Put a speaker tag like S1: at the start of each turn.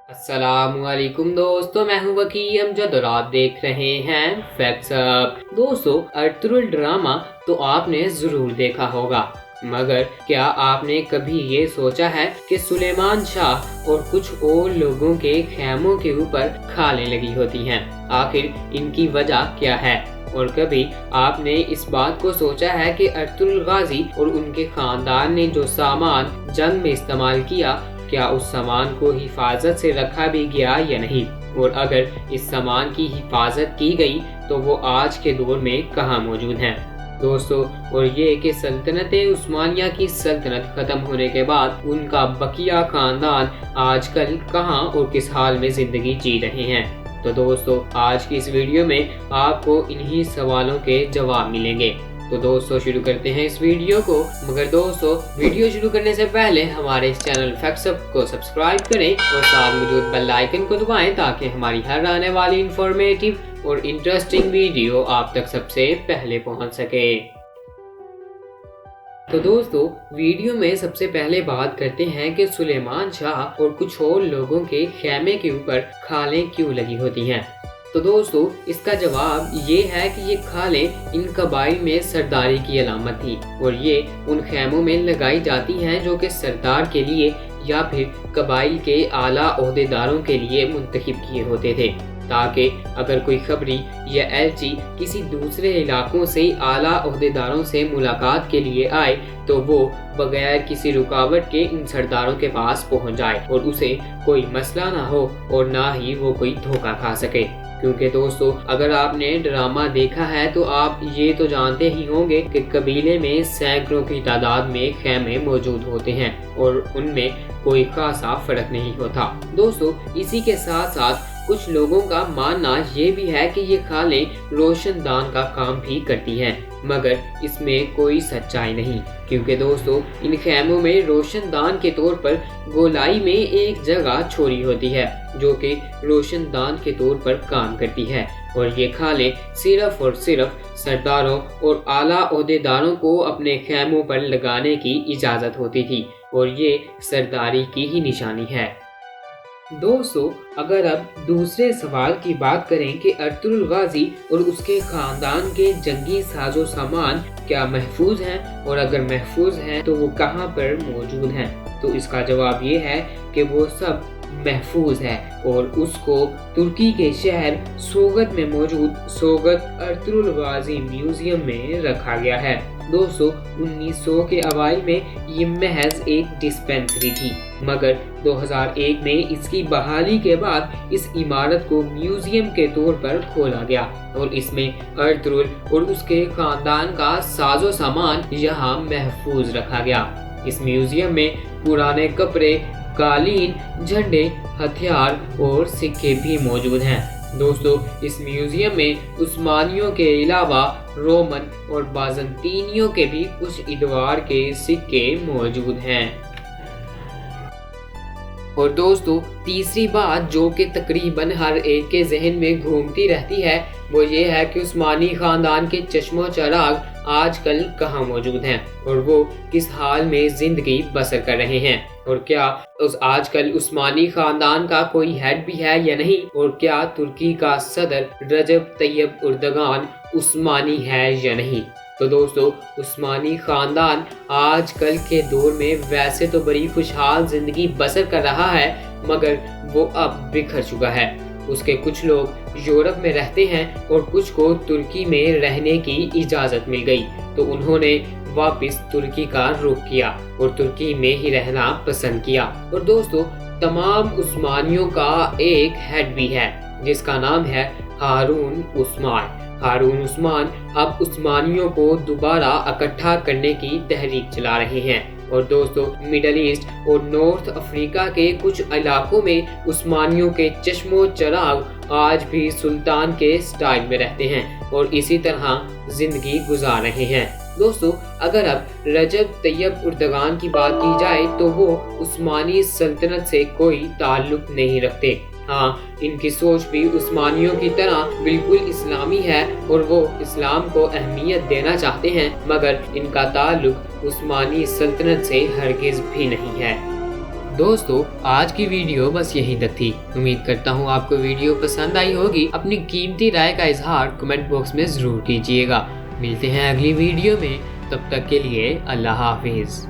S1: अस्सलामुअलैकुम दोस्तों, मैं हूं वकी अमजद और आप देख रहे हैं फैक्ट्स अप। दोस्तों, अर्तुगरुल ड्रामा तो आपने जरूर देखा होगा, मगर क्या आपने कभी ये सोचा है कि सुलेमान शाह और कुछ और लोगों के खेमों के ऊपर खालें लगी होती हैं? आखिर इनकी वजह क्या है? और कभी आपने इस बात को सोचा है कि अर्तुगरुल गाजी और उनके खानदान ने जो सामान जंग में इस्तेमाल किया, क्या उस सामान को हिफाजत से रखा भी गया या नहीं? और अगर इस सामान की हिफाजत की गई तो वो आज के दौर में कहाँ मौजूद हैं? दोस्तों, और ये कि सल्तनत उस्मानिया की सल्तनत खत्म होने के बाद उनका बकिया खानदान आजकल कहाँ और किस हाल में जिंदगी जी रहे हैं। तो दोस्तों, आज की इस वीडियो में आपको इन्हीं सवालों के जवाब मिलेंगे। तो दोस्तों, शुरू करते हैं इस वीडियो को। मगर दोस्तों, वीडियो शुरू करने से पहले हमारे इस चैनल फैक्ट्स अप को सब्सक्राइब करें और साथ मौजूद बेल आइकन को दबाएं ताकि हमारी हर आने वाली इंफॉर्मेटिव और इंटरेस्टिंग वीडियो आप तक सबसे पहले पहुंच सके। तो दोस्तों, वीडियो में सबसे पहले बात करते हैं कि सुलेमान शाह और कुछ और लोगों के खेमे के ऊपर खालें क्यों लगी होती हैं। तो दोस्तों, इसका जवाब ये है कि ये खालें इन कबाइल में सरदारी की अलामत थी और ये उन खेमों में लगाई जाती हैं जो कि सरदार के लिए या फिर कबाइल के आला ओहदेदारों के लिए मुंतखब किए होते थे, ताकि अगर कोई खबरी या एलची किसी दूसरे इलाकों से आला ओहदेदारों से मुलाकात के लिए आए तो वो बगैर किसी रुकावट के इन सरदारों के पास पहुंच जाए और उसे कोई मसला ना हो और ना ही वो कोई धोखा खा सके। क्योंकि दोस्तों, अगर आपने ड्रामा देखा है तो आप ये तो जानते ही होंगे कि कबीले में सैकड़ों की तादाद में खेमे मौजूद होते हैं और उनमें कोई खासा फर्क नहीं होता। दोस्तों, इसी के साथ साथ कुछ लोगों का मानना ये भी है कि ये खालें रोशनदान का काम भी करती हैं, मगर इसमें कोई सच्चाई नहीं, क्योंकि दोस्तों, इन खेमों में रोशनदान के तौर पर गोलाई में एक जगह छोड़ी होती है जो कि रोशनदान के तौर पर काम करती है और ये खालें सिर्फ और सिर्फ सरदारों और आला ओहदेदारों को अपने खेमों पर लगाने की इजाज़त होती थी और ये सरदारी की ही निशानी है। दोस्तों, अगर अब दूसरे सवाल की बात करें कि अर्तुगरुल गाजी और उसके खानदान के जंगी साजो सामान क्या महफूज हैं और अगर महफूज हैं तो वो कहाँ पर मौजूद हैं, तो इसका जवाब ये है कि वो सब महफूज है और उसको तुर्की के शहर सोगत में मौजूद सोगत अर्तुगरुल गाजी म्यूजियम में रखा गया है। दोस्तों, 1900 के अवाइल में ये महज एक डिस्पेंसरी थी, मगर 2001 में इसकी बहाली के बाद इस इमारत को म्यूजियम के तौर पर खोला गया और इसमें अर्तुगरुल और उसके खानदान का साजो सामान यहाँ महफूज रखा गया। इस म्यूजियम में पुराने कपड़े, कालीन, झंडे, हथियार और सिक्के भी मौजूद हैं। दोस्तों, इस म्यूजियम में उस्मानियों के अलावा रोमन और बाज़ंतीनियों के भी कुछ इदवार के सिक्के मौजूद हैं। और दोस्तों, तीसरी बात जो कि तकरीबन हर एक के जहन में घूमती रहती है वो ये है कि उस्मानी खानदान के चश्मो चराग आजकल कहाँ मौजूद हैं और वो किस हाल में जिंदगी बसर कर रहे हैं और क्या आजकल उस्मानी खानदान का कोई हेड भी है या नहीं और क्या तुर्की का सदर रजब तैयब उर्दगान उस्मानी है या नहीं। तो दोस्तों, उस्मानी खानदान आजकल के दौर में वैसे तो बड़ी खुशहाल जिंदगी बसर कर रहा है, मगर वो अब बिखर चुका है। उसके कुछ लोग यूरोप में रहते हैं और कुछ को तुर्की में रहने की इजाज़त मिल गई, तो उन्होंने वापस तुर्की का रुख किया और तुर्की में ही रहना पसंद किया। और दोस्तों, तमाम उस्मानियों का एक हेड भी है जिसका नाम है हारून उस्मान। हारून उस्मान अब उस्मानियों को दोबारा इकट्ठा करने की तहरीक चला रहे हैं और दोस्तों, मिडल ईस्ट और नॉर्थ अफ्रीका के कुछ इलाकों में उस्मानियों के चश्मो चराग आज भी सुल्तान के स्टाइल में रहते हैं और इसी तरह जिंदगी गुजार रहे हैं। दोस्तों, अगर अब रजब तैयब उर्दगान की बात की जाए तो वो उस्मानी सल्तनत से कोई ताल्लुक नहीं रखते। हाँ, इनकी सोच भी उस्मानियों की तरह बिल्कुल इस्लामी है और वो इस्लाम को अहमियत देना चाहते हैं, मगर इनका ताल्लुक उस्मानी सल्तनत से हरगिज भी नहीं है। दोस्तों आज की वीडियो बस यहीं तक थी। उम्मीद करता हूँ आपको वीडियो पसंद आई होगी। अपनी कीमती राय का इजहार कमेंट बॉक्स में जरूर कीजिएगा। मिलते हैं अगली वीडियो में, तब तक के लिए अल्लाह हाफिज।